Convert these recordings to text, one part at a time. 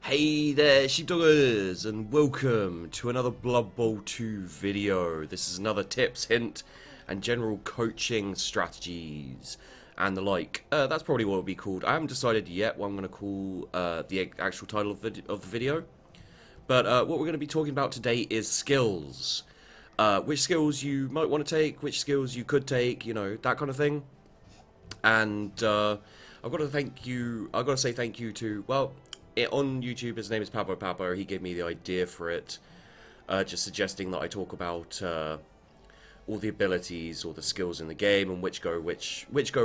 Hey there, sheepdoggers, and welcome to another Blood Bowl 2 video. This is another tips, hint, and general coaching strategies and the like. That's probably what it'll be called. I haven't decided yet what I'm going to call the actual title of the video. But what we're going to be talking about today is skills. Which skills you might want to take, which skills you could take, you know, that kind of thing. And I've got to say thank you to, well, on YouTube, his name is Pablo. He gave me the idea for it, just suggesting that I talk about all the abilities or the skills in the game and which go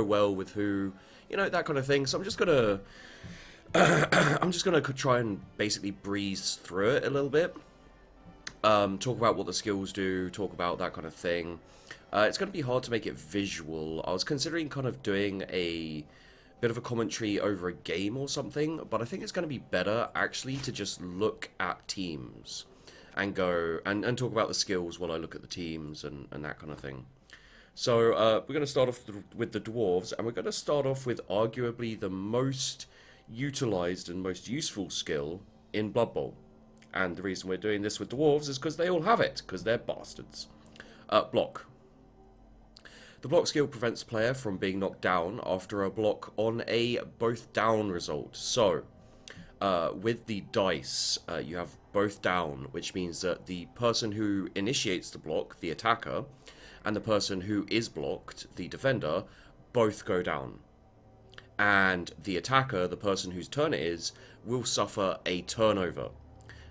well with who, you know, that kind of thing. So I'm just gonna try and basically breeze through it a little bit. Talk about what the skills do, talk about that kind of thing. It's going to be hard to make it visual. I was considering kind of doing a bit of a commentary over a game or something, but I think it's going to be better actually to just look at teams and go and talk about the skills while I look at the teams and that kind of thing. So we're going to start off with the dwarves, and we're going to start off with arguably the most utilized and most useful skill in Blood Bowl. And the reason we're doing this with dwarves is because they all have it, because they're bastards. Block. The block skill prevents the player from being knocked down after a block on a both down result. So, with the dice, you have both down, which means that the person who initiates the block, the attacker, and the person who is blocked, the defender, both go down. And the attacker, the person whose turn it is, will suffer a turnover.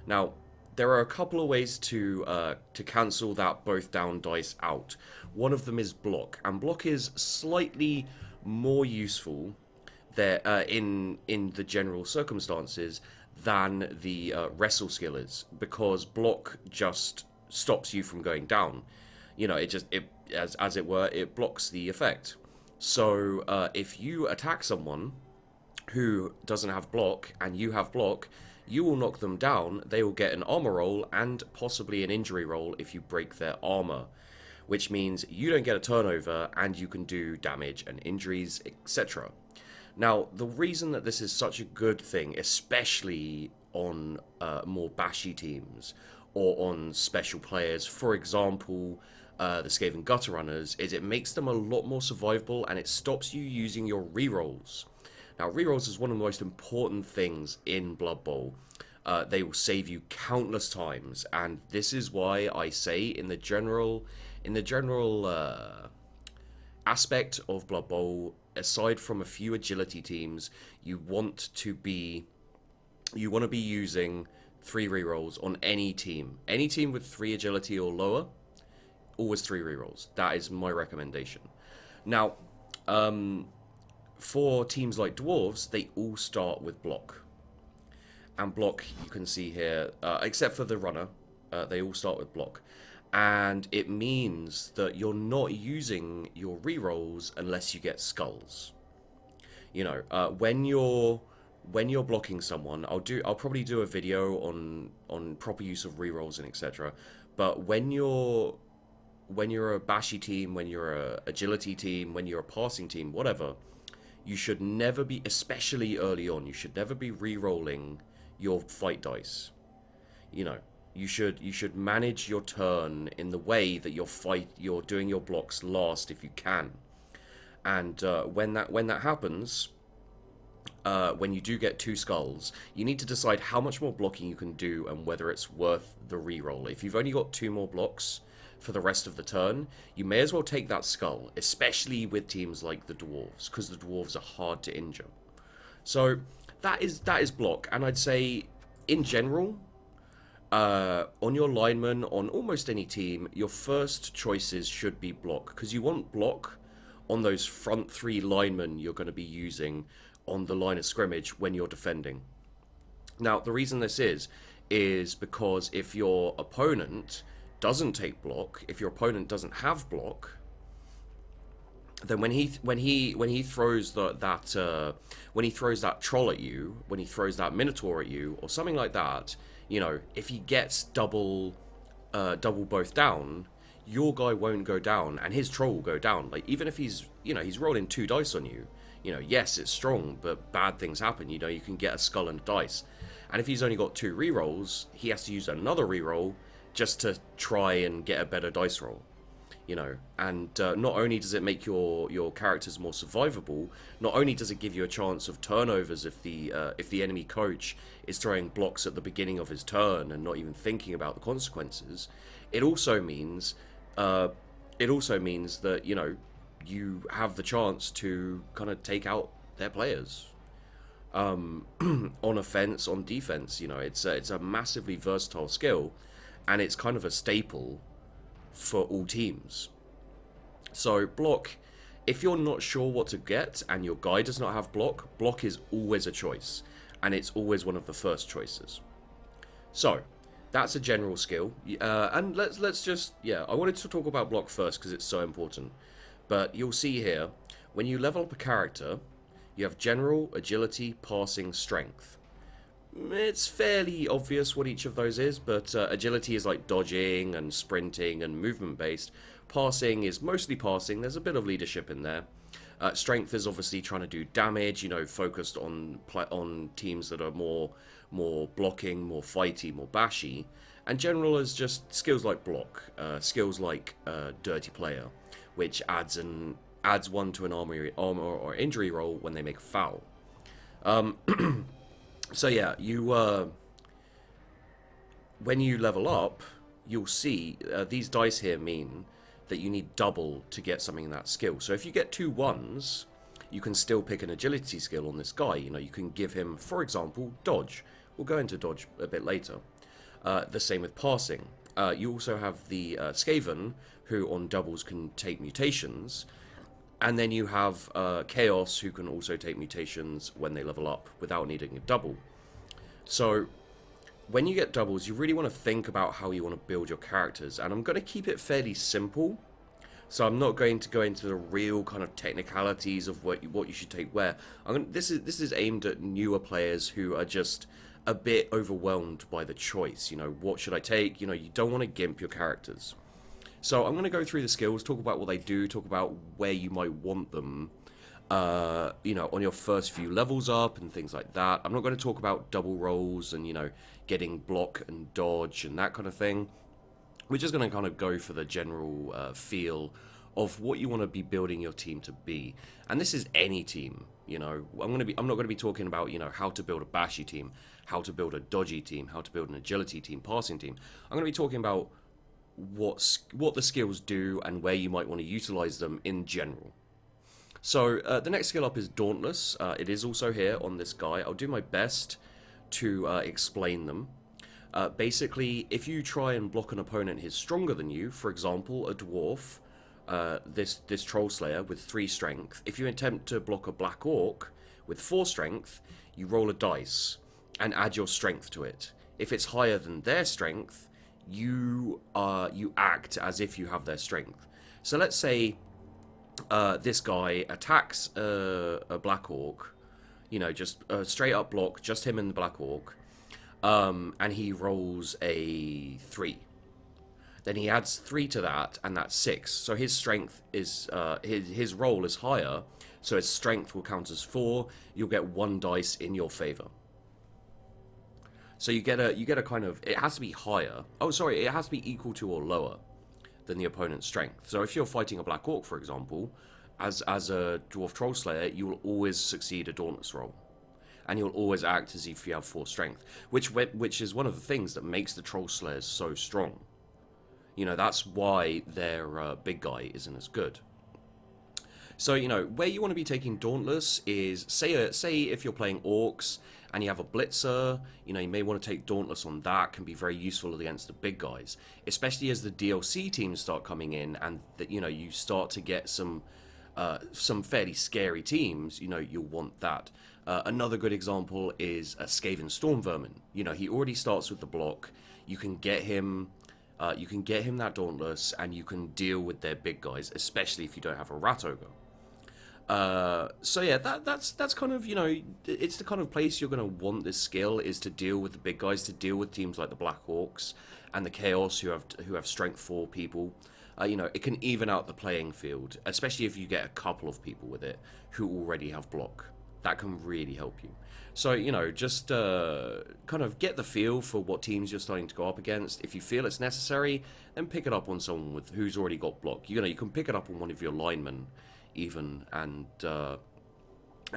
Now, there are a couple of ways to cancel that both down dice out. One of them is block, and block is slightly more useful there in the general circumstances than the wrestle skill is, because block just stops you from going down. You know, as it were, it blocks the effect. So if you attack someone who doesn't have block and you have block, you will knock them down, they will get an armor roll and possibly an injury roll if you break their armor, which means you don't get a turnover and you can do damage and injuries, etc. Now, the reason that this is such a good thing, especially on more bashy teams or on special players, for example, the Skaven Gutter Runners, is it makes them a lot more survivable and it stops you using your rerolls. Now, rerolls is one of the most important things in Blood Bowl. They will save you countless times, and this is why I say in the general aspect of Blood Bowl, aside from a few agility teams, you want to be using 3 rerolls on any team. Any team with 3 agility or lower, always 3 rerolls. That is my recommendation. Now, for teams like dwarves, they all start with block. And block, you can see here, except for the runner, they all start with block. And it means that you're not using your rerolls unless you get skulls. You know, when you're blocking someone, I'll probably do a video on proper use of rerolls and etc. But when you're a bashy team, when you're a agility team, when you're a passing team, whatever, you should never be, especially early on, you should never be re-rolling your fight dice. You know, you should manage your turn in the way that you're doing your blocks last if you can. And when that happens, when you do get 2 skulls, you need to decide how much more blocking you can do and whether it's worth the re-roll. If you've only got 2 more blocks for the rest of the turn, you may as well take that skull, especially with teams like the dwarves, because the dwarves are hard to injure. So that is block, and I'd say in general, on your linemen, on almost any team, your first choices should be block, because you want block on those front 3 linemen you're going to be using on the line of scrimmage when you're defending. Now, the reason this is because if your opponent doesn't take block, if your opponent doesn't have block, then when he throws that troll at you, when he throws that minotaur at you or something like that, you know, if he gets double both down, your guy won't go down and his troll will go down. Like, even if he's rolling 2 dice on you, you know, yes, it's strong, but bad things happen. You know, you can get a skull and dice. And if he's only got 2 rerolls, he has to use another reroll just to try and get a better dice roll. You know, and not only does it make your characters more survivable, not only does it give you a chance of turnovers if the enemy coach is throwing blocks at the beginning of his turn and not even thinking about the consequences, it also means that, you know, you have the chance to kind of take out their players on offense, on defense. You know, it's a massively versatile skill, and it's kind of a staple for all teams. So block, if you're not sure what to get and your guy does not have block is always a choice, and it's always one of the first choices. So that's a general skill, and let's just, I wanted to talk about block first because it's so important. But you'll see here, when you level up a character, you have general, agility, passing, strength. It's fairly obvious what each of those is, but agility is like dodging and sprinting and movement based. Passing is mostly passing, there's a bit of leadership in there. Strength is obviously trying to do damage, you know, focused on teams that are more blocking, more fighty, more bashy. And general is just skills like block, skills like dirty player, which adds 1 to an armor or injury roll when they make a foul. So yeah, when you level up, you'll see these dice here mean that you need double to get something in that skill. So if you get 2 1s, you can still pick an agility skill on this guy. You know, you can give him, for example, dodge. We'll go into dodge a bit later. The same with passing. You also have the Skaven, who on doubles can take mutations. And then you have Chaos, who can also take mutations when they level up without needing a double. So when you get doubles, you really want to think about how you want to build your characters. And I'm going to keep it fairly simple. So I'm not going to go into the real kind of technicalities of what you should take where. This is aimed at newer players who are just a bit overwhelmed by the choice. You know, what should I take? You know, you don't want to gimp your characters. So I'm going to go through the skills, talk about what they do, talk about where you might want them, you know, on your first few levels up and things like that. I'm not going to talk about double rolls and, you know, getting block and dodge and that kind of thing. We're just going to kind of go for the general feel of what you want to be building your team to be. And this is any team, you know. I'm not going to be talking about, you know, how to build a bashy team, how to build a dodgy team, how to build an agility team, passing team. I'm going to be talking about what the skills do and where you might want to utilize them in general. So the next skill up is Dauntless. It is also here on this guy. I'll do my best to explain them. Basically, if you try and block an opponent who's stronger than you, for example, a dwarf, this troll slayer with 3 strength, if you attempt to block a black orc with 4 strength, you roll a dice and add your strength to it. If it's higher than their strength, you act as if you have their strength. So let's say this guy attacks a black orc, you know, just a straight up block, just him and the black orc, and he rolls a 3. Then he adds 3 to that, and that's 6. So his strength is his roll is higher, so his strength will count as 4. You'll get 1 dice in your favor. So you get a kind of, it has to be higher. Oh, sorry, it has to be equal to or lower than the opponent's strength. So if you're fighting a black orc, for example, as a dwarf troll slayer, you will always succeed a dauntless roll, and you'll always act as if you have 4 strength, which is one of the things that makes the troll slayers so strong. You know, that's why their big guy isn't as good. So, you know, where you want to be taking Dauntless is, say if you're playing Orcs and you have a Blitzer, you know, you may want to take Dauntless on that. Can be very useful against the big guys, especially as the DLC teams start coming in and, you know, you start to get some fairly scary teams. You know, you'll want that. Another good example is a Skaven Stormvermin. You know, he already starts with the block. You can get him that Dauntless, and you can deal with their big guys, especially if you don't have a Rat Ogre. So yeah, that's kind of, you know, it's the kind of place you're going to want this skill, is to deal with the big guys, to deal with teams like the Black Orcs and the Chaos who have strength 4 people. You know, it can even out the playing field, especially if you get a couple of people with it who already have block. that can really help you. So, just kind of get the feel for what teams you're starting to go up against. If you feel it's necessary, then pick it up on someone who's already got block. You can pick it up on one of your linemen, even, and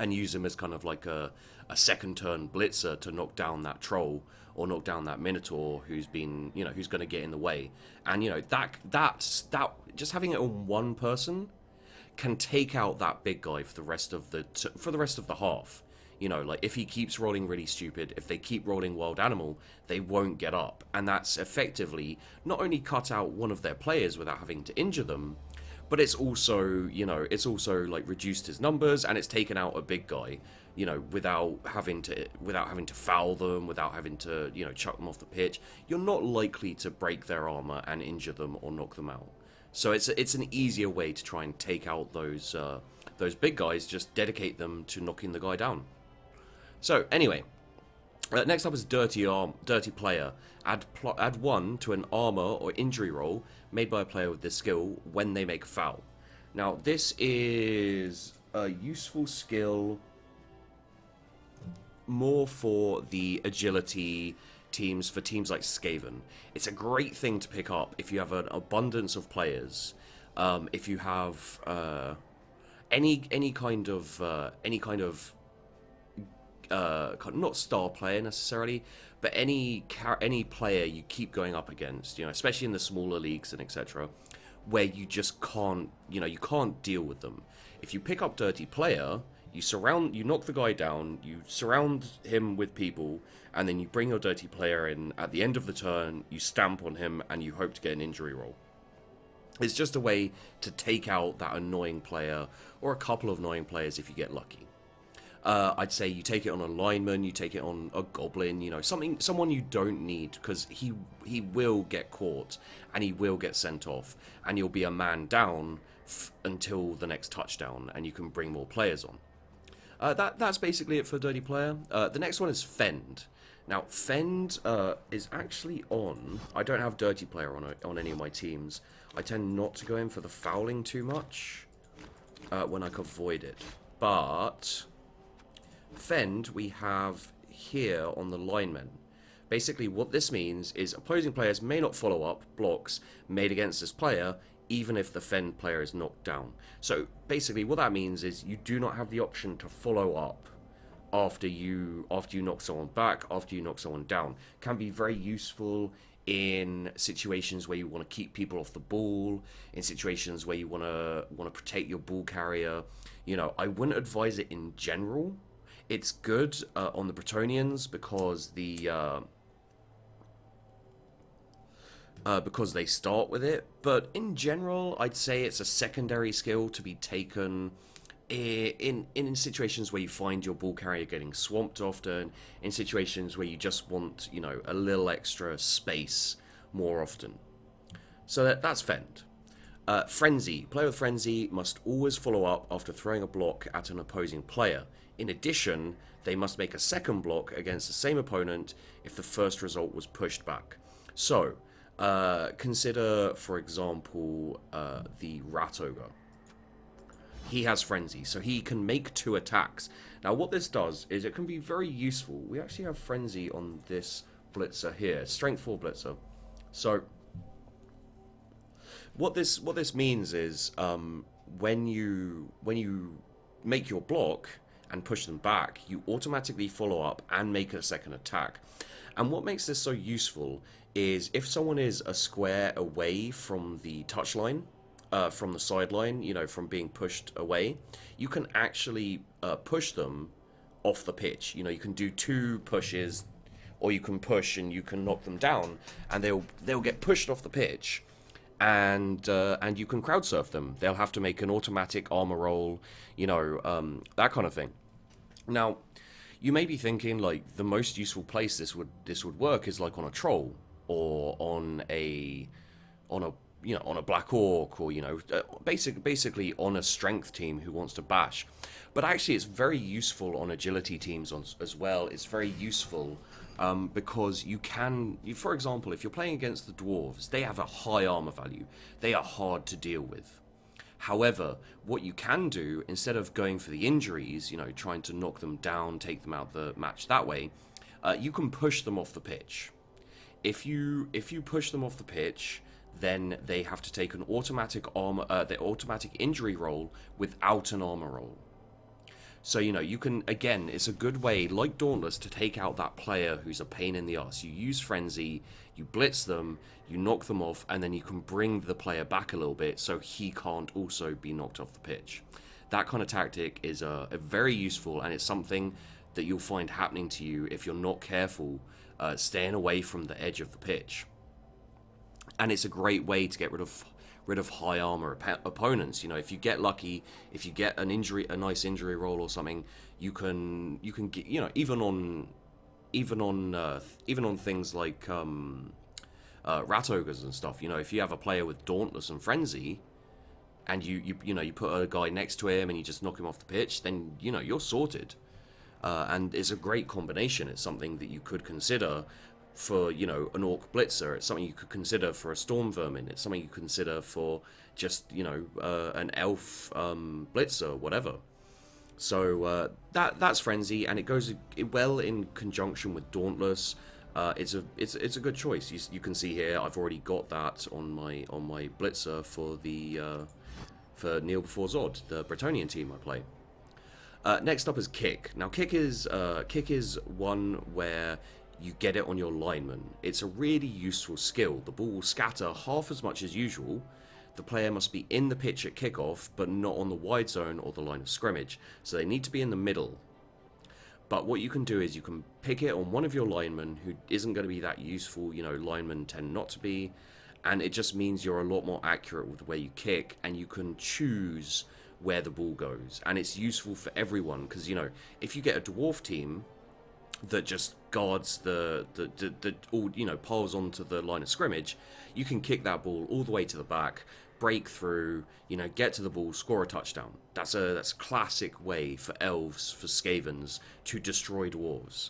use him as kind of like a second turn blitzer to knock down that troll or knock down that minotaur who's who's going to get in the way. And that just having it on one person can take out that big guy for the rest of the half. Like if he keeps rolling really stupid, if they keep rolling wild animal, they won't get up, and that's effectively not only cut out one of their players without having to injure them, but it's also like reduced his numbers, and it's taken out a big guy, without having to foul them, without having to chuck them off the pitch. You're not likely to break their armor and injure them or knock them out. So it's an easier way to try and take out those big guys. Just dedicate them to knocking the guy down. So anyway, next up is dirty player. Add 1 to an armor or injury roll made by a player with this skill when they make a foul. Now this is a useful skill more for the agility teams, for teams like Skaven. It's a great thing to pick up if you have an abundance of players. If you have any kind of not star player necessarily, but any player you keep going up against, especially in the smaller leagues and etc., where you just can't deal with them. If you pick up dirty player, you knock the guy down, you surround him with people, and then you bring your dirty player in at the end of the turn, you stamp on him, and you hope to get an injury roll. It's just a way to take out that annoying player, or a couple of annoying players if you get lucky. I'd say you take it on a lineman, you take it on a goblin, someone you don't need, because he will get caught, and he will get sent off, and you'll be a man down until the next touchdown, and you can bring more players on. That's basically it for dirty player. The next one is fend. Now fend is actually on. I don't have dirty player on any of my teams. I tend not to go in for the fouling too much when I can avoid it. But fend we have here on the linemen. Basically what this means is opposing players may not follow up blocks made against this player, even if the fend player is knocked down. So basically what that means is you do not have the option to follow up after you knock someone back, after you knock someone down. Can be very useful in situations where you want to keep people off the ball, in situations where you want to protect your ball carrier. I wouldn't advise it in general. It's good on the Bretonians because because they start with it, but in general I'd say it's a secondary skill to be taken in situations where you find your ball carrier getting swamped often, in situations where you just want a little extra space more often. So that's fend. Frenzy. Player with frenzy must always follow up after throwing a block at an opposing player. In addition, they must make a second block against the same opponent if the first result was pushed back. So consider, for example, the Rat Ogre. He has Frenzy, so he can make 2 attacks. Now, what this does is it can be very useful. We actually have Frenzy on this Blitzer here, Strength 4 Blitzer. So, what this means is when you make your block and push them back, you automatically follow up and make a second attack. And what makes this so useful is if someone is a square away from the touchline, from the sideline, from being pushed away, you can actually push them off the pitch. You can do 2 pushes, or you can push and you can knock them down, and they'll get pushed off the pitch, and you can crowd surf them. They'll have to make an automatic armor roll, that kind of thing. Now, you may be thinking like the most useful place this would work is like on a troll or on a black orc, or basically on a strength team who wants to bash. But actually it's very useful on agility teams as well. It's very useful because for example, if you're playing against the dwarves, they have a high armor value. They are hard to deal with. However, what you can do, instead of going for the injuries, trying to knock them down, take them out the match that way, you can push them off the pitch. If you push them off the pitch, then they have to take an automatic injury roll without an armor roll. So, you can, again, it's a good way, like Dauntless, to take out that player who's a pain in the ass. You use Frenzy, you blitz them, you knock them off, and then you can bring the player back a little bit so he can't also be knocked off the pitch. That kind of tactic is a very useful, and it's something that you'll find happening to you if you're not careful, staying away from the edge of the pitch. And it's a great way to get rid of high armor opponents. If you get lucky, if you get a nice injury roll or something, you can get, even on things like rat ogres and stuff. If you have a player with Dauntless and Frenzy, and you put a guy next to him and you just knock him off the pitch, then you're sorted. And it's a great combination. It's something that you could consider for an Orc Blitzer. It's something you could consider for a Storm Vermin. It's something you consider for just an Elf Blitzer, whatever. So that's Frenzy, and it goes well in conjunction with Dauntless. It's a good choice. You can see here I've already got that on my Blitzer for Kneel Before Zod, the Bretonnian team I play. Next up is Kick. Now Kick is one where you get it on your lineman. It's a really useful skill. The ball will scatter half as much as usual. The player must be in the pitch at kickoff, but not on the wide zone or the line of scrimmage. So they need to be in the middle. But what you can do is you can pick it on one of your linemen who isn't going to be that useful. Linemen tend not to be. And it just means you're a lot more accurate with the way you kick, and you can choose where the ball goes. And it's useful for everyone, because, if you get a dwarf team that just guards the all piles onto the line of scrimmage, you can kick that ball all the way to the back, break through, get to the ball, score a touchdown. That's a classic way for elves, for Skavens, to destroy dwarves.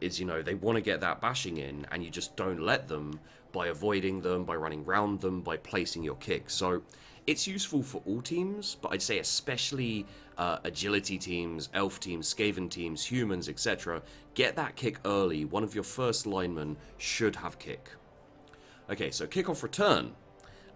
Is they want to get that bashing in, and you just don't let them by avoiding them, by running round them, by placing your kick. So it's useful for all teams, but I'd say especially agility teams, elf teams, Skaven teams, humans, etc. Get that kick early. One of your first linemen should have kick. Okay, so kickoff return.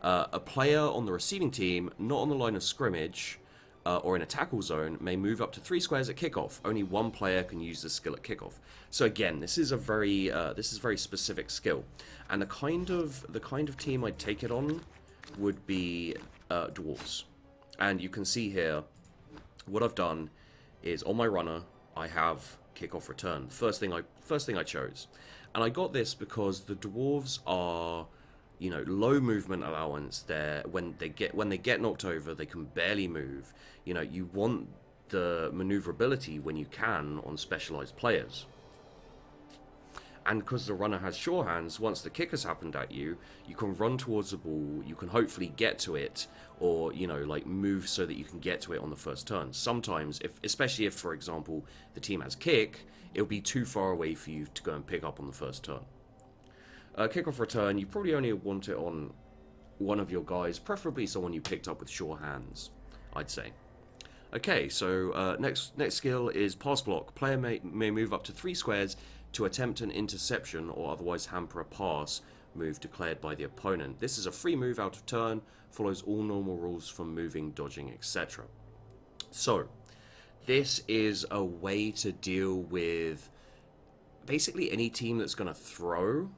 A player on the receiving team, not on the line of scrimmage or in a tackle zone, may move up to 3 squares at kickoff. Only one player can use this skill at kickoff. So again, this is a very specific skill, and the kind of team I'd take it on would be dwarves. And you can see here what I've done is on my runner I have kickoff return, first thing I chose, and I got this because the dwarves are low movement allowance. There when they get knocked over, they can barely move. You want the maneuverability when you can on specialized players. And because the runner has sure hands, once the kick has happened at you, you can run towards the ball, you can hopefully get to it, or, move so that you can get to it on the first turn. Sometimes, especially if, for example, the team has kick, it'll be too far away for you to go and pick up on the first turn. Kickoff return, you probably only want it on one of your guys, preferably someone you picked up with sure hands, I'd say. Okay, so next skill is pass block. Player may move up to 3 squares to attempt an interception or otherwise hamper a pass move declared by the opponent. This is a free move out of turn, follows all normal rules from moving, dodging, etc. So, this is a way to deal with basically any team that's going to throw,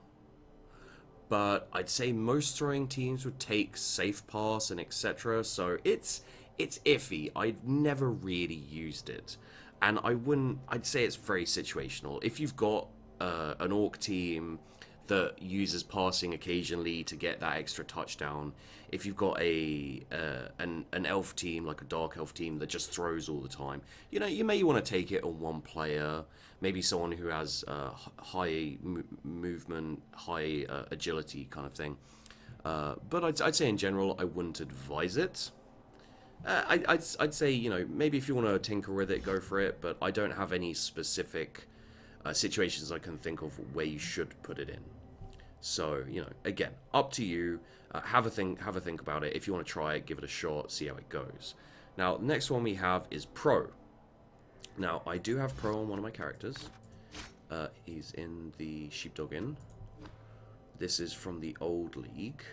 but I'd say most throwing teams would take safe pass and etc. So it's iffy. I've never really used it. And I'd say it's very situational. If you've got an orc team that uses passing occasionally to get that extra touchdown, if you've got an elf team, like a dark elf team that just throws all the time, you may want to take it on one player, maybe someone who has high movement, high agility kind of thing. But I'd say in general, I wouldn't advise it. I'd say, maybe if you want to tinker with it, go for it, but I don't have any specific situations I can think of where you should put it in. So, you know, again, up to you. Have a think about it. If you want to try it, give it a shot, see how it goes. Now, the next one we have is Pro. Now, I do have Pro on one of my characters. He's in the Sheepdog Inn. This is from the old league.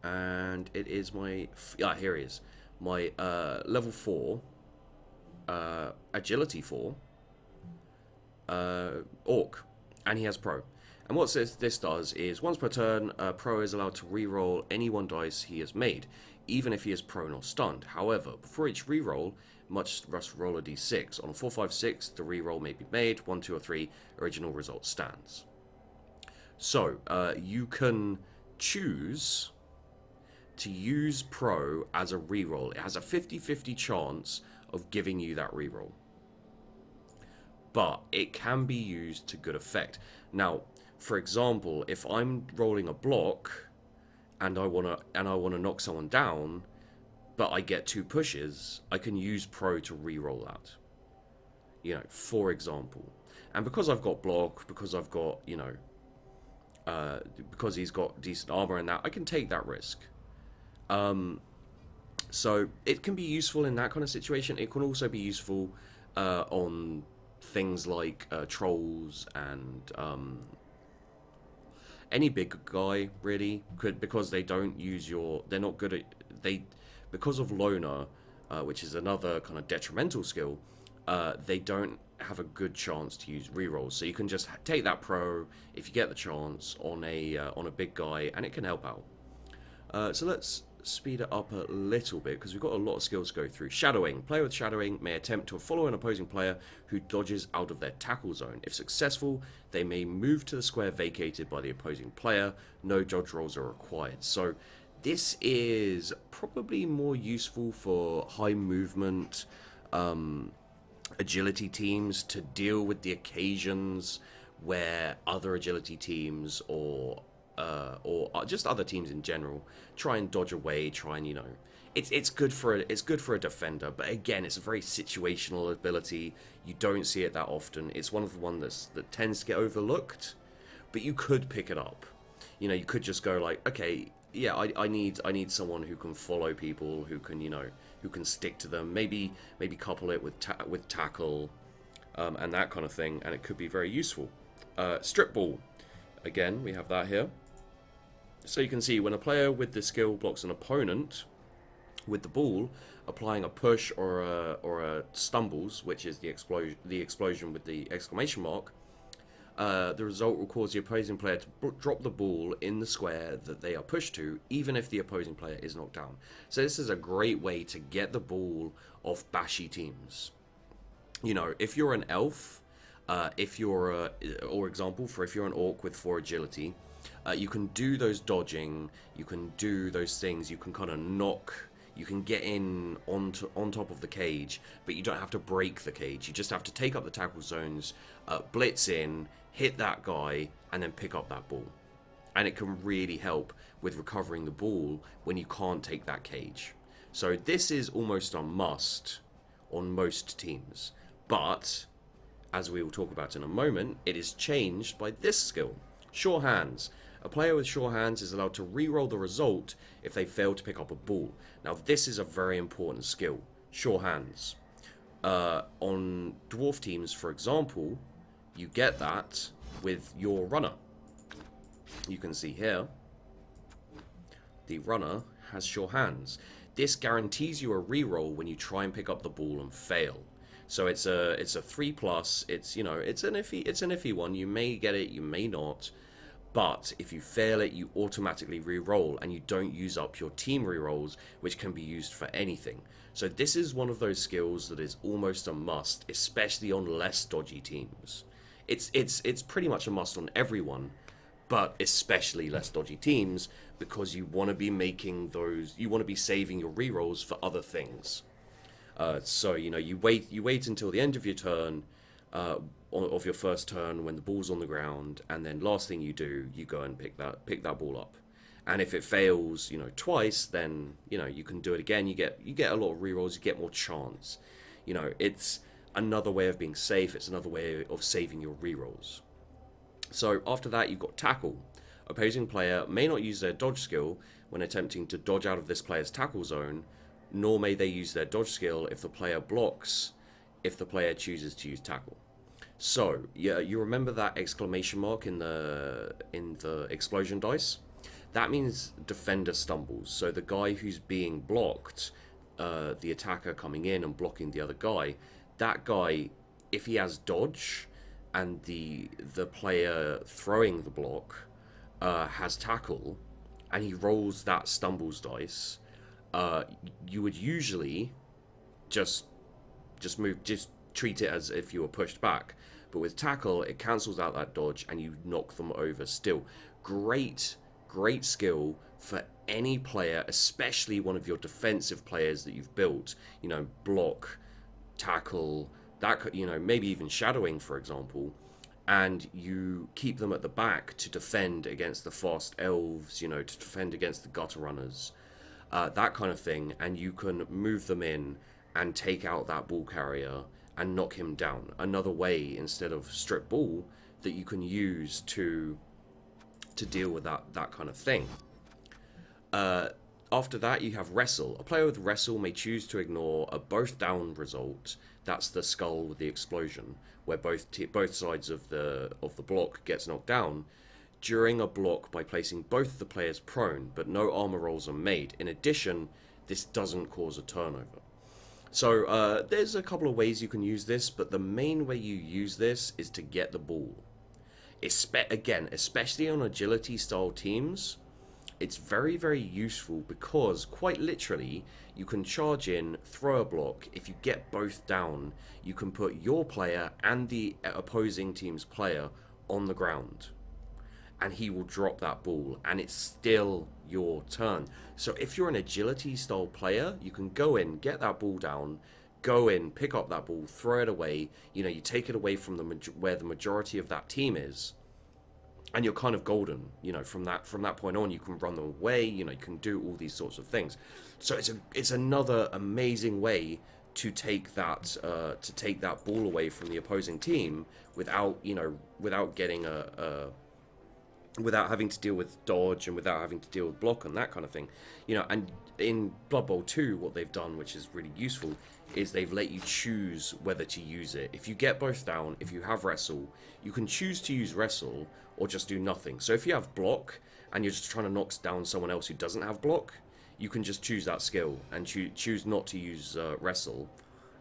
And it is my... here he is. My level 4, agility 4, orc. And he has Pro. And what this does is, once per turn, Pro is allowed to reroll any 1 dice he has made, even if he is prone or stunned. However, before each reroll, must roll a d6. On a 4, 5, 6, the reroll may be made. 1, 2, or 3, original result stands. So, you can choose to use Pro as a reroll. It has a 50-50 chance of giving you that reroll. But it can be used to good effect. Now, for example, if I'm rolling a block and I wanna knock someone down, but I get 2 pushes, I can use Pro to re-roll that. You know, for example. And because I've got block, because I've got, you know, because he's got decent armor and that, I can take that risk. So it can be useful in that kind of situation. It can also be useful on things like trolls and any big guy, really, because they don't use they're not good at, because of Loner, which is another kind of detrimental skill, they don't have a good chance to use rerolls. So you can just take that Pro if you get the chance on a big guy, and it can help out. So let's speed it up a little bit, because we've got a lot of skills to go through. Shadowing. Player with Shadowing may attempt to follow an opposing player who dodges out of their tackle zone. If successful, they may move to the square vacated by the opposing player. No dodge rolls are required. So this is probably more useful for high movement agility teams to deal with the occasions where other agility teams or just other teams in general try and dodge away, try and, you know, it's good for a defender, but again, it's a very situational ability. You don't see it that often. It's one of the ones that tends to get overlooked, but you could pick it up. You know, you could just go like, okay, yeah, I need someone who can follow people, who can, you know, who can stick to them. Maybe couple it with tackle, and that kind of thing, and it could be very useful. Strip ball. Again, we have that here. So you can see when a player with the skill blocks an opponent with the ball, applying a push or a stumbles, which is the explosion with the exclamation mark, the result will cause the opposing player to drop the ball in the square that they are pushed to, even if the opposing player is knocked down. So this is a great way to get the ball off bashy teams. You know, if you're an elf, if you're if you're an orc with 4 agility, you can do those dodging, you can do those things, you can kind of knock, you can get in on top of the cage, but you don't have to break the cage. You just have to take up the tackle zones, blitz in, hit that guy, and then pick up that ball. And it can really help with recovering the ball when you can't take that cage. So this is almost a must on most teams. But, as we will talk about in a moment, it is changed by this skill. Sure Hands. A player with sure hands is allowed to re-roll the result if they fail to pick up a ball. Now this is a very important skill. Sure Hands. On dwarf teams, for example, you get that with your runner. You can see here, the runner has sure hands. This guarantees you a re-roll when you try and pick up the ball and fail. So it's a 3+. It's, you know, it's an iffy one. You may get it, you may not. But if you fail it, you automatically re-roll, and you don't use up your team re-rolls, which can be used for anything. So this is one of those skills that is almost a must, especially on less dodgy teams. It's pretty much a must on everyone, but especially less dodgy teams, because you want to be making those, you want to be saving your re-rolls for other things. So, you know, you wait until the end of your turn, of your first turn when the ball's on the ground, and then last thing you do, you go and pick that ball up. And if it fails, you know, twice, then, you know, you can do it again. You get a lot of rerolls, you get more chance. You know, it's another way of being safe. It's another way of saving your rerolls. So after that, you've got tackle. Opposing player may not use their dodge skill when attempting to dodge out of this player's tackle zone, nor may they use their dodge skill if the player blocks if the player chooses to use tackle. So, yeah, you remember that exclamation mark in the explosion dice? That means defender stumbles. So the guy who's being blocked, the attacker coming in and blocking the other guy, that guy, if he has dodge and the player throwing the block has tackle and he rolls that stumbles dice, you would usually just treat it as if you were pushed back. But with tackle, it cancels out that dodge and you knock them over still. Great skill for any player, especially one of your defensive players that you've built. You know, block, tackle, that, you know, maybe even shadowing, for example. And you keep them at the back to defend against the fast elves, you know, to defend against the gutter runners, that kind of thing. And you can move them in and take out that ball carrier and knock him down. Another way, instead of strip ball, that you can use to deal with that kind of thing. After that, you have wrestle. A player with wrestle may choose to ignore a both down result. That's the skull with the explosion, where both sides of the block gets knocked down during a block by placing both the players prone, but no armor rolls are made. In addition, this doesn't cause a turnover. So there's a couple of ways you can use this, but the main way you use this is to get the ball. Especially on agility style teams, it's very, very useful because quite literally you can charge in, throw a block. If you get both down, you can put your player and the opposing team's player on the ground and he will drop that ball and it's still your turn. So if you're an agility style player, you can go in, get that ball down, go in, pick up that ball, throw it away. You know, you take it away from where the majority of that team is, and you're kind of golden. You know, from that point on, you can run them away. You know, you can do all these sorts of things. So it's another amazing way to take that ball away from the opposing team without getting without having to deal with dodge and without having to deal with block and that kind of thing. You know, and in Blood Bowl 2, what they've done, which is really useful, is they've let you choose whether to use it. If you get both down, if you have wrestle, you can choose to use wrestle or just do nothing. So if you have block and you're just trying to knock down someone else who doesn't have block, you can just choose that skill and choose not to use wrestle,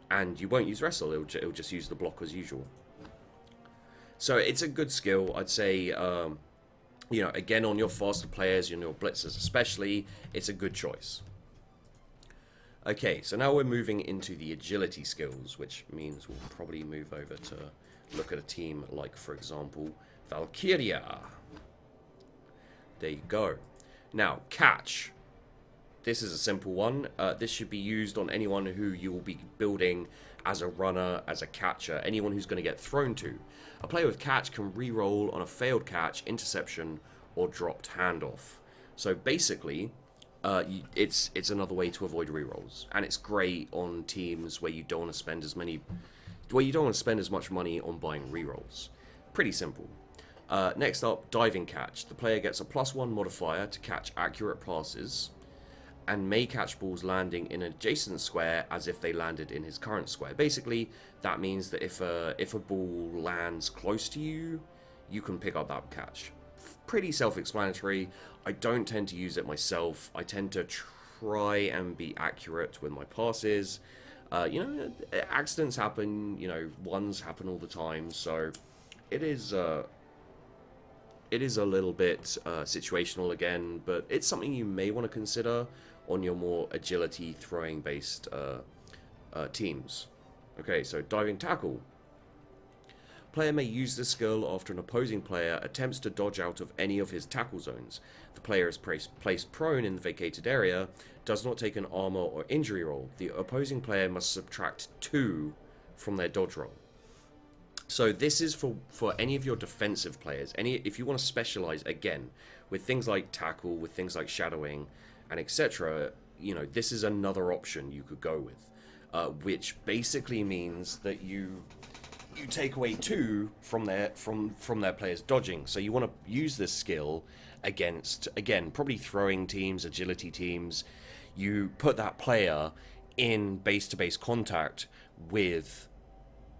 and you won't use wrestle. It'll just use the block as usual. So it's a good skill, I'd say. You know, again, on your faster players, your blitzers especially, it's a good choice. Okay, so now we're moving into the agility skills, which means we'll probably move over to look at a team like, for example, Valkyria. There you go. Now, catch. This is a simple one. This should be used on anyone who you will be building as a runner, as a catcher, anyone who's going to get thrown to. A player with catch can re-roll on a failed catch, interception, or dropped handoff. So basically, it's another way to avoid re-rolls, and it's great on teams where you don't want to spend as much money on buying re-rolls. Pretty simple. Next up, diving catch. The player gets a +1 modifier to catch accurate passes, and may catch balls landing in an adjacent square as if they landed in his current square. Basically, that means that if a ball lands close to you, you can pick up that catch. Pretty self-explanatory. I don't tend to use it myself. I tend to try and be accurate with my passes. You know, accidents happen. You know, ones happen all the time. So it is a little bit situational again, but it's something you may want to consider on your more agility throwing based teams. Okay, so diving tackle. Player may use this skill after an opposing player attempts to dodge out of any of his tackle zones. The player is placed prone in the vacated area, does not take an armor or injury roll. The opposing player must subtract 2 from their dodge roll. So this is for any of your defensive players. If you want to specialize again with things like tackle, with things like shadowing, and etc. You know, this is another option you could go with, which basically means that you you take away 2 from their players dodging. So you want to use this skill against, again, probably throwing teams, agility teams. You put that player in base-to-base contact with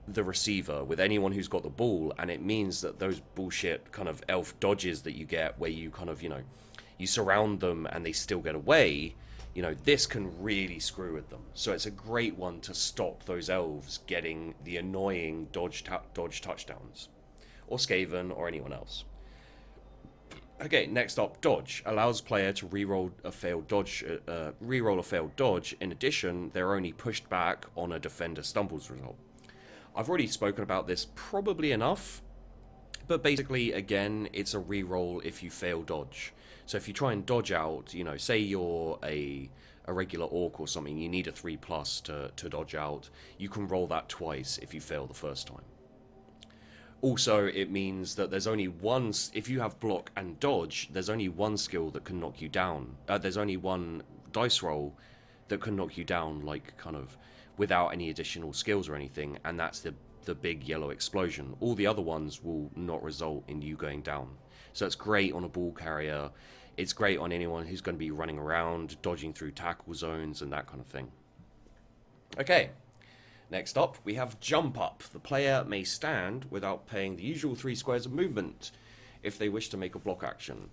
the receiver, with anyone who's got the ball, and it means that those bullshit kind of elf dodges that you get, where you kind of, you know, you surround them and they still get away, you know, this can really screw with them. So it's a great one to stop those elves getting the annoying dodge touchdowns, or Skaven, or anyone else. Okay, next up, dodge allows player to reroll a failed dodge. In addition, they're only pushed back on a defender stumbles result. I've already spoken about this probably enough, but basically, again, it's a reroll if you fail dodge. So if you try and dodge out, you know, say you're a regular orc or something, you need a 3+ to dodge out. You can roll that twice if you fail the first time. Also, it means that there's only one, if you have block and dodge, there's only one skill that can knock you down. There's only one dice roll that can knock you down, like, kind of, without any additional skills or anything, and that's the big yellow explosion. All the other ones will not result in you going down. So it's great on a ball carrier. It's great on anyone who's going to be running around, dodging through tackle zones and that kind of thing. Okay, next up we have jump up. The player may stand without paying the usual 3 squares of movement if they wish to make a block action.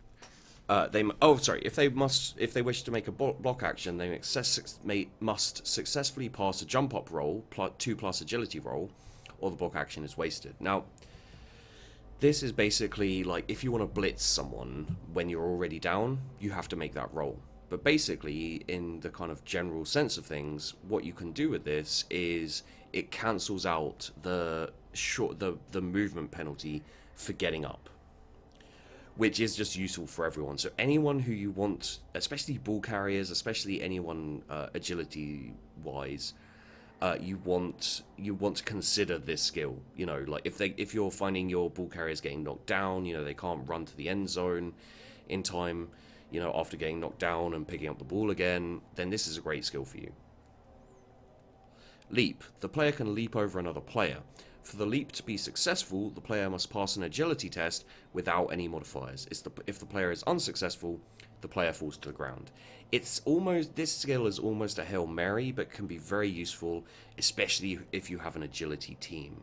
If they wish to make a block action, they must successfully pass a jump up roll, 2+ agility roll, or the block action is wasted. Now, this is basically like if you want to blitz someone when you're already down, you have to make that roll. But basically, in the kind of general sense of things, what you can do with this is it cancels out the movement penalty for getting up, which is just useful for everyone. So anyone who you want, especially ball carriers, especially anyone agility-wise, you want to consider this skill. You know, like if you're finding your ball carriers getting knocked down, you know, they can't run to the end zone in time, you know, after getting knocked down and picking up the ball again, then this is a great skill for you. Leap. The player can leap over another player. For the leap to be successful, the player must pass an agility test without any modifiers. If the player is unsuccessful, the player falls to the ground. This skill is almost a Hail Mary, but can be very useful, especially if you have an agility team.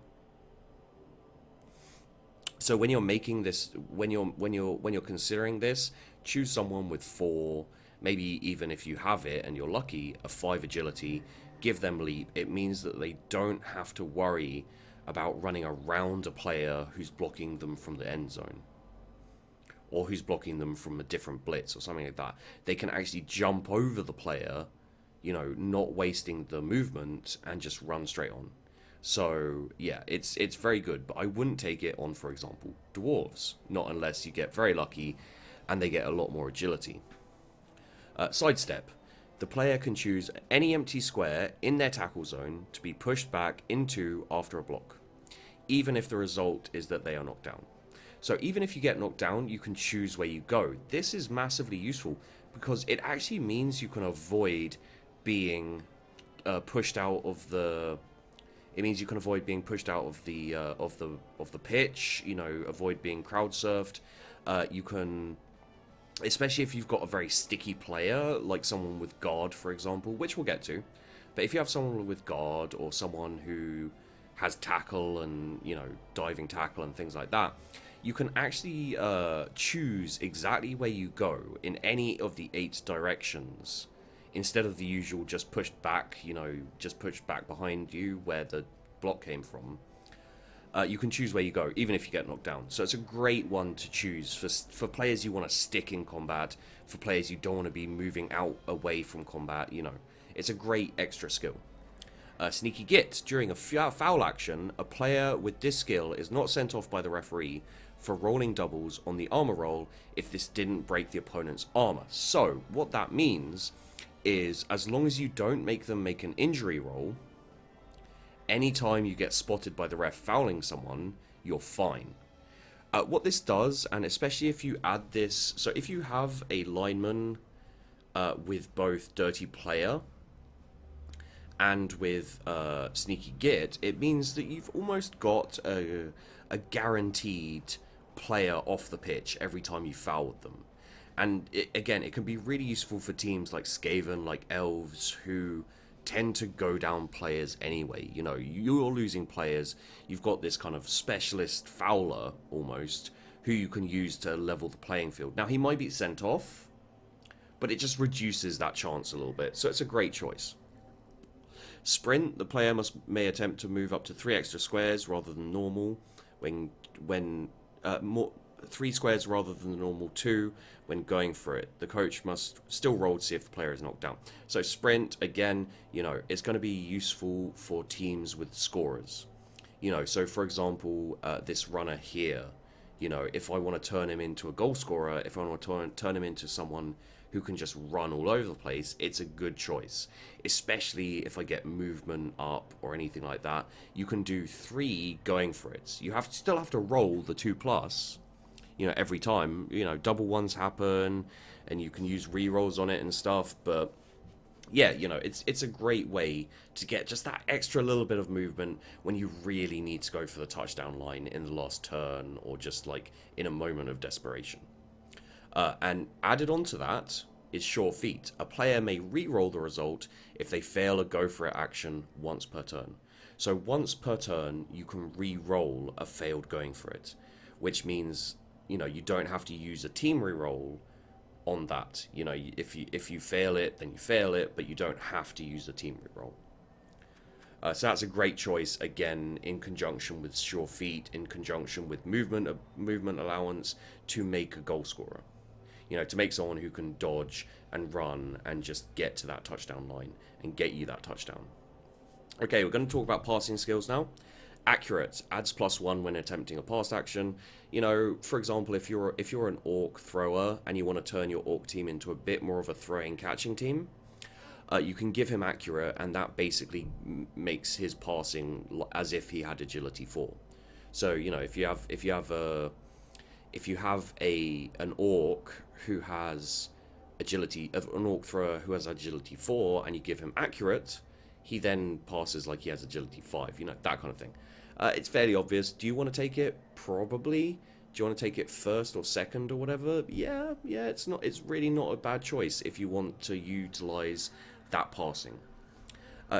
So when you're making this, when you're considering this, choose someone with 4, maybe even if you have it and you're lucky, a 5 agility. Give them leap. It means that they don't have to worry about running around a player who's blocking them from the end zone, or who's blocking them from a different blitz or something like that. They can actually jump over the player, you know, not wasting the movement, and just run straight on. So yeah, it's very good, but I wouldn't take it on, for example, dwarves, not unless you get very lucky and they get a lot more agility. Sidestep. The player can choose any empty square in their tackle zone to be pushed back into after a block, even if the result is that they are knocked down. So even if you get knocked down, you can choose where you go. This is massively useful because it actually means you can avoid being pushed out of the. It means you can avoid being pushed out of the pitch. You know, avoid being crowd surfed. You can. Especially if you've got a very sticky player, like someone with guard, for example, which we'll get to. But if you have someone with guard, or someone who has tackle and, you know, diving tackle and things like that, you can actually choose exactly where you go in any of the 8 directions, instead of the usual just pushed back, you know, just pushed back behind you where the block came from. You can choose where you go, even if you get knocked down. So it's a great one to choose for players you want to stick in combat, for players you don't want to be moving out away from combat, you know. It's a great extra skill. Sneaky Git. During a foul action, a player with this skill is not sent off by the referee for rolling doubles on the armor roll if this didn't break the opponent's armor. So, what that means is, as long as you don't make them make an injury roll, anytime you get spotted by the ref fouling someone, you're fine. What this does, and especially if you add this, so if you have a lineman with both Dirty Player and with Sneaky Git, it means that you've almost got a guaranteed player off the pitch every time you foul with them. And again, it can be really useful for teams like Skaven, like Elves, who tend to go down players anyway. You know, you're losing players. You've got this kind of specialist fouler, almost, who you can use to level the playing field. Now, he might be sent off, but it just reduces that chance a little bit. So it's a great choice. Sprint, the player may attempt to move up to 3 extra squares rather than normal when more 3 squares rather than the normal 2 when going for it. The coach must still roll to see if the player is knocked down. So sprint, again, you know, it's going to be useful for teams with scorers. You know, so for example, this runner here, you know, if I want to turn him into a goal scorer, if I want to turn him into someone who can just run all over the place, it's a good choice. Especially if I get movement up or anything like that. You can do 3 going for it. You still have to roll the 2+, you know, every time. You know, double ones happen, and you can use rerolls on it and stuff, but yeah, you know, it's a great way to get just that extra little bit of movement when you really need to go for the touchdown line in the last turn, or just like in a moment of desperation. And added on to that is Sure Feet. A player may re-roll the result if they fail a go for it action once per turn. So once per turn, you can re-roll a failed going for it, which means, you know, you don't have to use a team re-roll on that. You know, if you fail it, then you fail it, but you don't have to use a team re-roll. So that's a great choice, again, in conjunction with Sure Feet, in conjunction with movement allowance, to make a goal scorer. You know, to make someone who can dodge and run and just get to that touchdown line and get you that touchdown. Okay, we're going to talk about passing skills now. Accurate adds +1 when attempting a pass action. You know, for example, if you're an orc thrower and you want to turn your orc team into a bit more of a throwing catching team, you can give him accurate, and that basically makes his passing as if he had agility 4. So, you know, if you have an orc who has agility, an orc thrower who has agility 4, and you give him accurate, he then passes like he has agility 5, you know, that kind of thing. It's fairly obvious. Do you want to take it? Probably. Do you want to take it first or second or whatever? Yeah, it's really not a bad choice if you want to utilize that passing.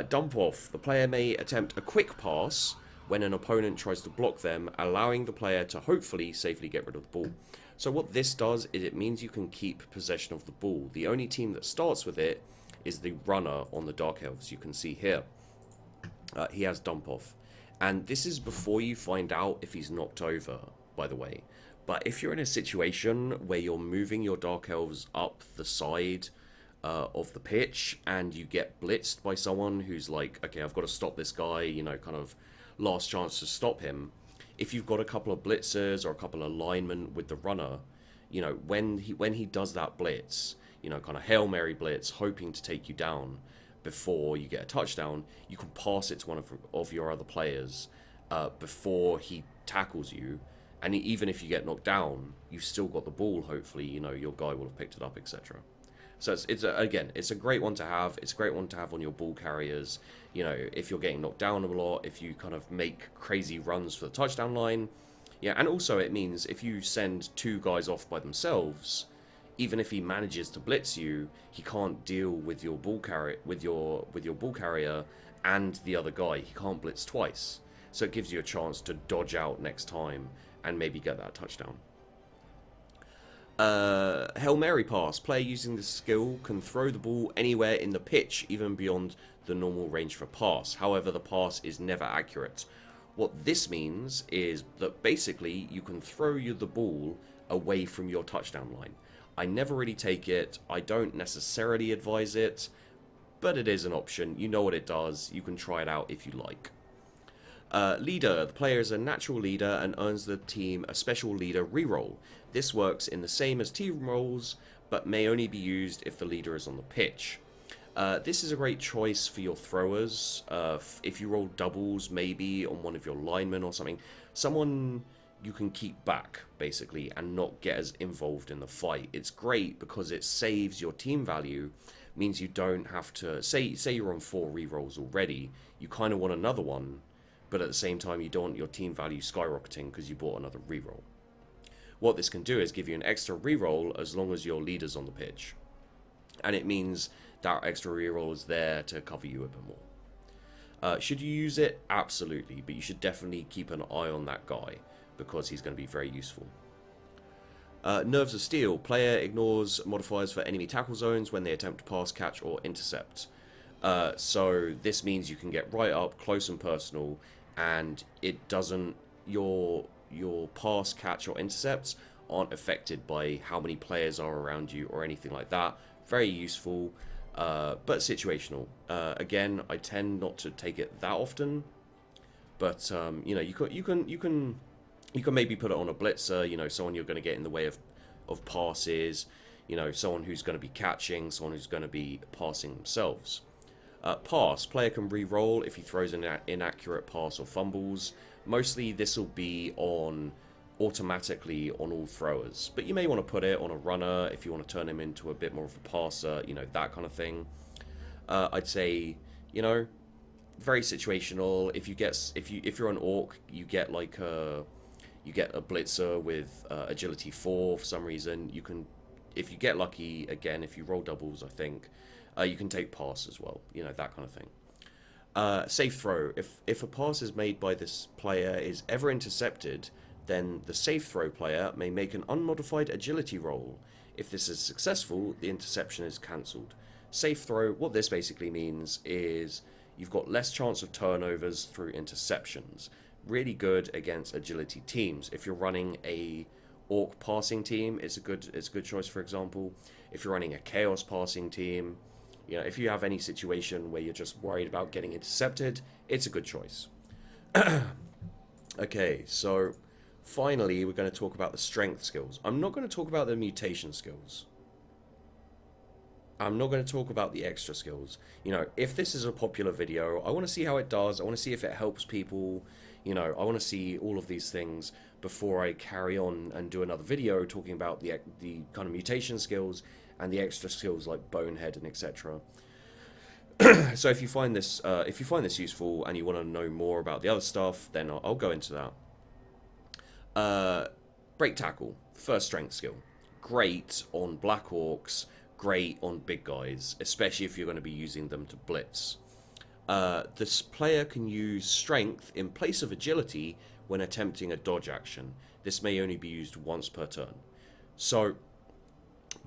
Dump off. The player may attempt a quick pass when an opponent tries to block them, allowing the player to hopefully safely get rid of the ball. So what this does is it means you can keep possession of the ball. The only team that starts with it is the runner on the Dark Elves. You can see here. He has dump off. And this is before you find out if he's knocked over, by the way. But if you're in a situation where you're moving your Dark Elves up the side of the pitch and you get blitzed by someone who's like, okay, I've got to stop this guy, you know, kind of last chance to stop him. If you've got a couple of blitzers or a couple of linemen with the runner, you know, when he does that blitz, you know, kind of Hail Mary blitz, hoping to take you down before you get a touchdown, you can pass it to one of your other players before he tackles you. And even if you get knocked down, you've still got the ball, hopefully, you know, your guy will have picked it up, etc. So it's a great one to have. It's a great one to have on your ball carriers. You know, if you're getting knocked down a lot, if you kind of make crazy runs for the touchdown line. Yeah, and also it means if you send 2 guys off by themselves, even if he manages to blitz you, he can't deal with your ball carrier ball carrier and the other guy. He can't blitz twice. So it gives you a chance to dodge out next time and maybe get that touchdown. Hail Mary pass. Player using this skill can throw the ball anywhere in the pitch, even beyond the normal range for pass. However, the pass is never accurate. What this means is that basically you can throw the ball away from your touchdown line. I never really take it. I don't necessarily advise it, but it is an option. You know what it does. You can try it out if you like. Leader. The player is a natural leader and earns the team a special leader reroll. This works in the same as team rolls, but may only be used if the leader is on the pitch. This is a great choice for your throwers. If you roll doubles, maybe on one of your linemen or something. Someone you can keep back, basically, and not get as involved in the fight. It's great because it saves your team value, means you don't have to say you're on 4 rerolls already. You kind of want another one, but at the same time you don't want your team value skyrocketing because you bought another reroll. What this can do is give you an extra reroll as long as your leader's on the pitch, and it means that extra reroll is there to cover you a bit more. Should you use it? Absolutely, but you should definitely keep an eye on that guy because he's going to be very useful. Nerves of Steel. Player ignores modifiers for enemy tackle zones when they attempt to pass, catch, or intercept. So this means you can get right up close and personal, and it doesn't your pass, catch, or intercepts aren't affected by how many players are around you or anything like that. Very useful, but situational. Again, I tend not to take it that often, but you know, you can maybe put it on a blitzer, you know, someone you're going to get in the way of passes, you know, someone who's going to be catching, someone who's going to be passing themselves. Pass. Player can re-roll if he throws an inaccurate pass or fumbles. Mostly this will be on automatically on all throwers, but you may want to put it on a runner if you want to turn him into a bit more of a passer, you know, that kind of thing. I'd say, you know, very situational. If you're an orc, you get like a blitzer with agility 4 for some reason. You can, if you get lucky, again, if you roll doubles, I think you can take pass as well, you know, that kind of thing. Safe throw. If a pass is made by this player is ever intercepted, then the safe throw player may make an unmodified agility roll. If this is successful, the interception is cancelled. Safe throw, what this basically means is you've got less chance of turnovers through interceptions. Really good against agility teams. If you're running a orc passing team, it's a good choice, for example. If you're running a chaos passing team, you know, if you have any situation where you're just worried about getting intercepted, it's a good choice. Okay, so finally we're going to talk about the strength skills. I'm not going to talk about the mutation skills. I'm not going to talk about the extra skills. You know, if this is a popular video, I want to see how it does. I want to see if it helps people. You know, I want to see all of these things before I carry on and do another video talking about the kind of mutation skills and the extra skills like bonehead and etc. So if you find this useful and you want to know more about the other stuff, then I'll go into that. Break tackle, first strength skill, great on black orcs, great on big guys, especially if you're going to be using them to blitz. This player can use strength in place of agility when attempting a dodge action. This may only be used once per turn. So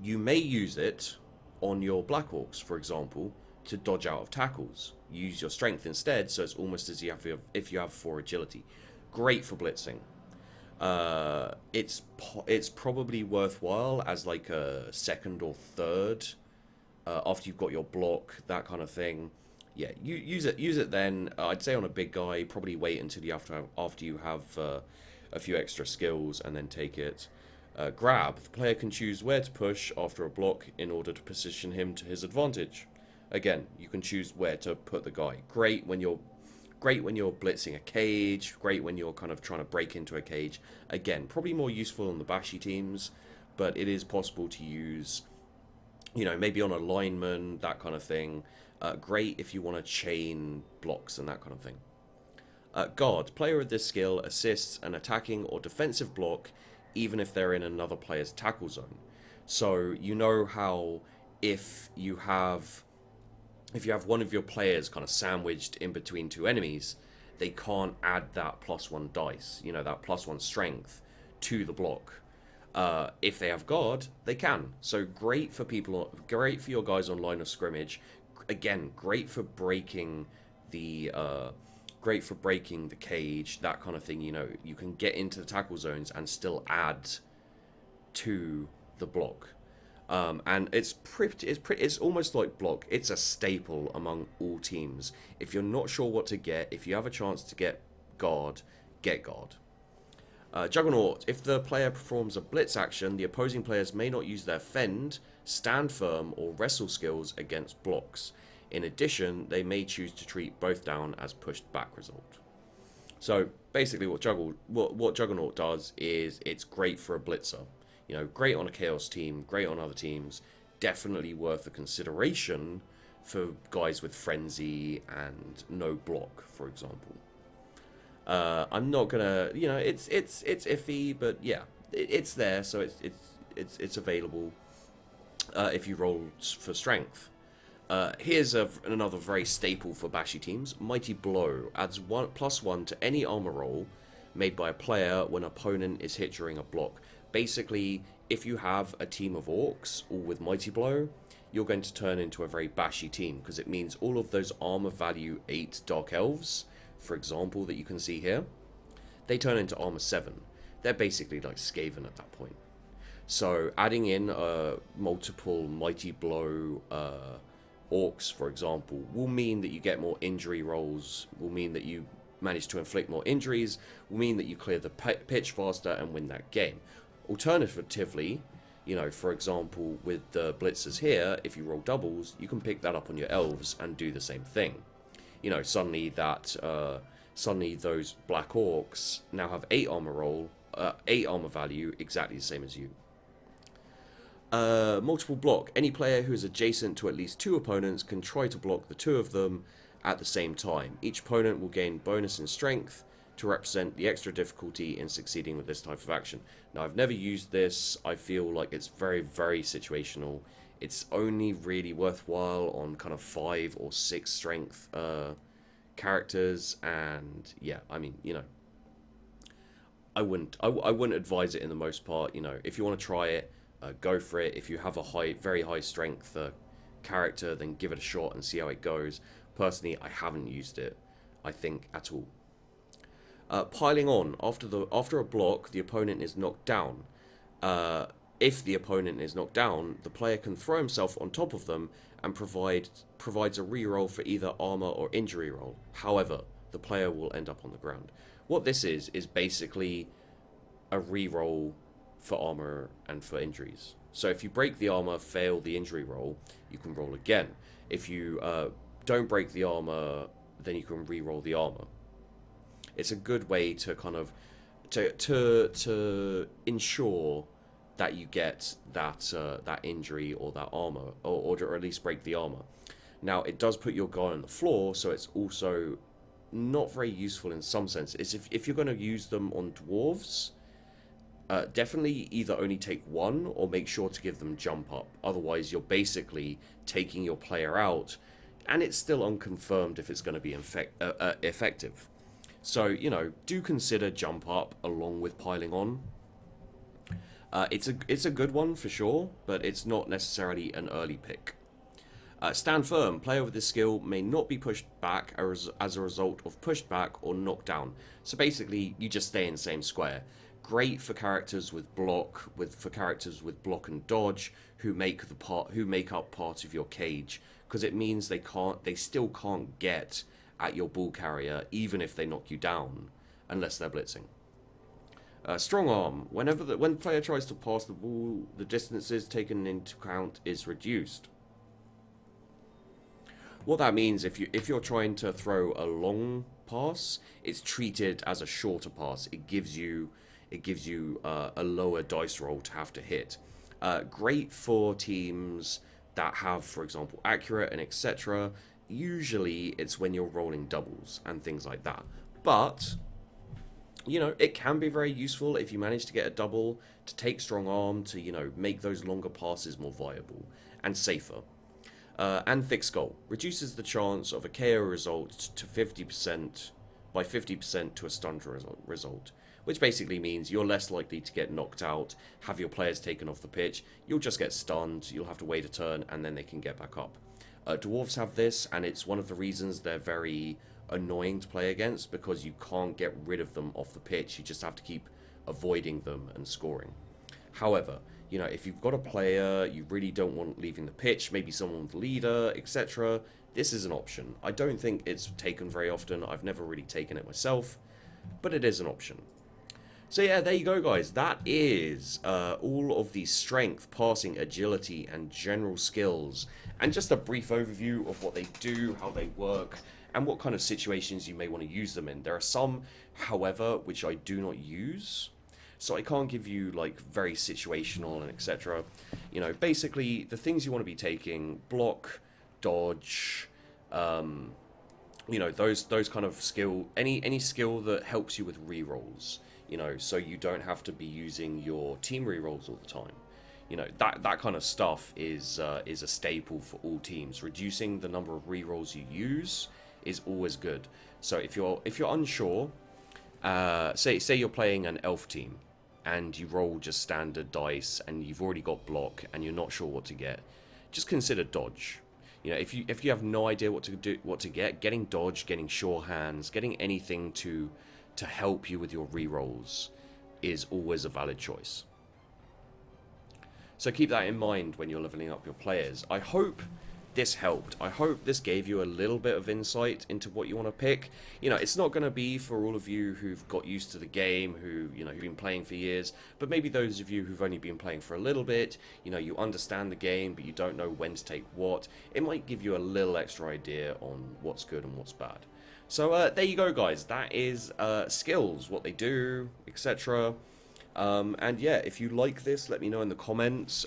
you may use it on your Black Orcs, for example, to dodge out of tackles. Use your strength instead, so it's almost as if you have 4 agility. Great for blitzing. It's probably worthwhile as like a second or third after you've got your block, that kind of thing. Yeah, you use it then. I'd say on a big guy, probably wait until after you have a few extra skills and then take it. Grab. The player can choose where to push after a block in order to position him to his advantage. Again, you can choose where to put the guy. Great when you're blitzing a cage. Great when you're kind of trying to break into a cage. Again, probably more useful on the bashy teams, but it is possible to use, you know, maybe on a lineman, that kind of thing. Great if you want to chain blocks and that kind of thing. Guard. Player with this skill assists an attacking or defensive block even if they're in another player's tackle zone. So you know how if you have one of your players kind of sandwiched in between 2 enemies, they can't add that +1 dice, you know, that +1 strength to the block. If they have guard, they can. So great for your guys on line of scrimmage. Again, great for breaking the cage, that kind of thing. You know, you can get into the tackle zones and still add to the block. And it's almost like block. It's a staple among all teams. If you're not sure what to get, if you have a chance to get guard, get guard. Juggernaut. If the player performs a blitz action, the opposing players may not use their fend, stand firm, or wrestle skills against blocks. In addition, they may choose to treat both down as pushed back result. So basically what Juggernaut does is it's great for a blitzer. You know, great on a chaos team, great on other teams, definitely worth a consideration for guys with frenzy and no block, for example. I'm not gonna, it's iffy, but yeah, it's there, so it's available if you roll for strength. Here's another very staple for bashy teams. Mighty Blow adds +1 to any armor roll made by a player when an opponent is hit during a block. Basically, if you have a team of orcs all with Mighty Blow, you're going to turn into a very bashy team, because it means all of those armor value 8 Dark Elves, for example, that you can see here, they turn into armor 7. They're basically like Skaven at that point. So adding in multiple Mighty Blow orcs, for example, will mean that you get more injury rolls, will mean that you manage to inflict more injuries, will mean that you clear the pitch faster and win that game. Alternatively, for example, with the blitzers here, if you roll doubles, you can pick that up on your elves and do the same thing. Suddenly those black orcs now have 8 armor value, exactly the same as you. Multiple block. Any player who is adjacent to at least 2 opponents can try to block the 2 of them at the same time. Each opponent will gain bonus in strength to represent the extra difficulty in succeeding with this type of action. Now, I've never used this. I feel like it's very, very situational. It's only really worthwhile on kind of 5 or 6 strength characters, and yeah, I mean, I wouldn't advise it in the most part. If you want to try it, go for it. If you have a very high strength character, then give it a shot and see how it goes. Personally, I haven't used it, I think, at all. Piling on. After a block, the opponent is knocked down. If the opponent is knocked down, the player can throw himself on top of them and provides a reroll for either armor or injury roll. However, the player will end up on the ground. What this is basically a reroll for armor and for injuries. So if you break the armor, fail the injury roll, you can roll again. If you don't break the armor, then you can re-roll the armor. It's a good way to kind of to ensure that you get that injury or that armor, or at least break the armor. Now, it does put your guy on the floor, so it's also not very useful in some sense. It's if you're going to use them on dwarves, definitely either only take 1 or make sure to give them jump up. Otherwise, you're basically taking your player out, and it's still unconfirmed if it's going to be effective. So, do consider jump up along with piling on. It's a good one for sure, but it's not necessarily an early pick. Stand firm. Player with this skill may not be pushed back as a result of pushed back or knocked down. So basically, you just stay in the same square. Great for characters with block, for characters with block and dodge who make up part of your cage, because it means they still can't get at your ball carrier even if they knock you down, unless they're blitzing. Strong arm. When the player tries to pass the ball, the distances taken into account is reduced. What that means, if you're trying to throw a long pass, it's treated as a shorter pass. It gives you a lower dice roll to have to hit. Great for teams that have, for example, accurate and etc. Usually it's when you're rolling doubles and things like that. But it can be very useful if you manage to get a double to take strong arm to make those longer passes more viable and safer. And thick skull reduces the chance of a KO result to 50% by 50% to a stunned result, which basically means you're less likely to get knocked out, have your players taken off the pitch. You'll just get stunned, you'll have to wait a turn, and then they can get back up. Dwarves have this, and it's one of the reasons they're very annoying to play against, because you can't get rid of them off the pitch. You just have to keep avoiding them and scoring. However, if you've got a player you really don't want leaving the pitch, maybe someone's leader, etc., this is an option. I don't think it's taken very often. I've never really taken it myself, but it is an option. So yeah, there you go, guys. That is all of the strength, passing, agility, and general skills, and just a brief overview of what they do, how they work, and what kind of situations you may want to use them in. There are some, however, which I do not use. so I can't give you like very situational and etc. You know, basically the things you want to be taking: block, dodge, you know, those kind of skill, any skill that helps you with rerolls. You know, so you don't have to be using your team rerolls all the time. You know, that kind of stuff is a staple for all teams. Reducing the number of rerolls you use is always good. So if you're unsure, say you're playing an elf team and you roll just standard dice and you've already got block and you're not sure what to get, just consider dodge. You know, if you have no idea what to get, getting dodge, getting sure hands, getting anything to help you with your rerolls is always a valid choice. So keep that in mind when you're leveling up your players. I hope this helped. I hope this gave you a little bit of insight into what you want to pick. You know, it's not going to be for all of you who've got used to the game, who've been playing for years, but maybe those of you who've only been playing for a little bit, you know, you understand the game, but you don't know when to take what. It might give you a little extra idea on what's good and what's bad. So there you go, guys. That is skills, what they do, etc. And yeah, if you like this, let me know in the comments.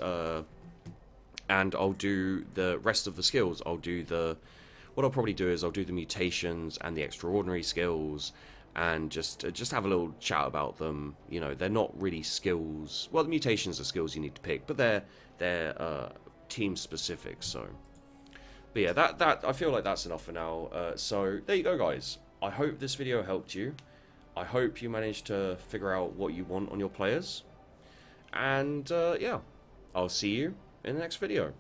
And I'll do the rest of the skills. What I'll probably do is I'll do the mutations and the extraordinary skills, and just have a little chat about them. You know, they're not really skills. Well, the mutations are skills you need to pick, but they're team specific. So. But yeah, that I feel like that's enough for now. So there you go, guys. I hope this video helped you. I hope you managed to figure out what you want on your players. And yeah, I'll see you in the next video.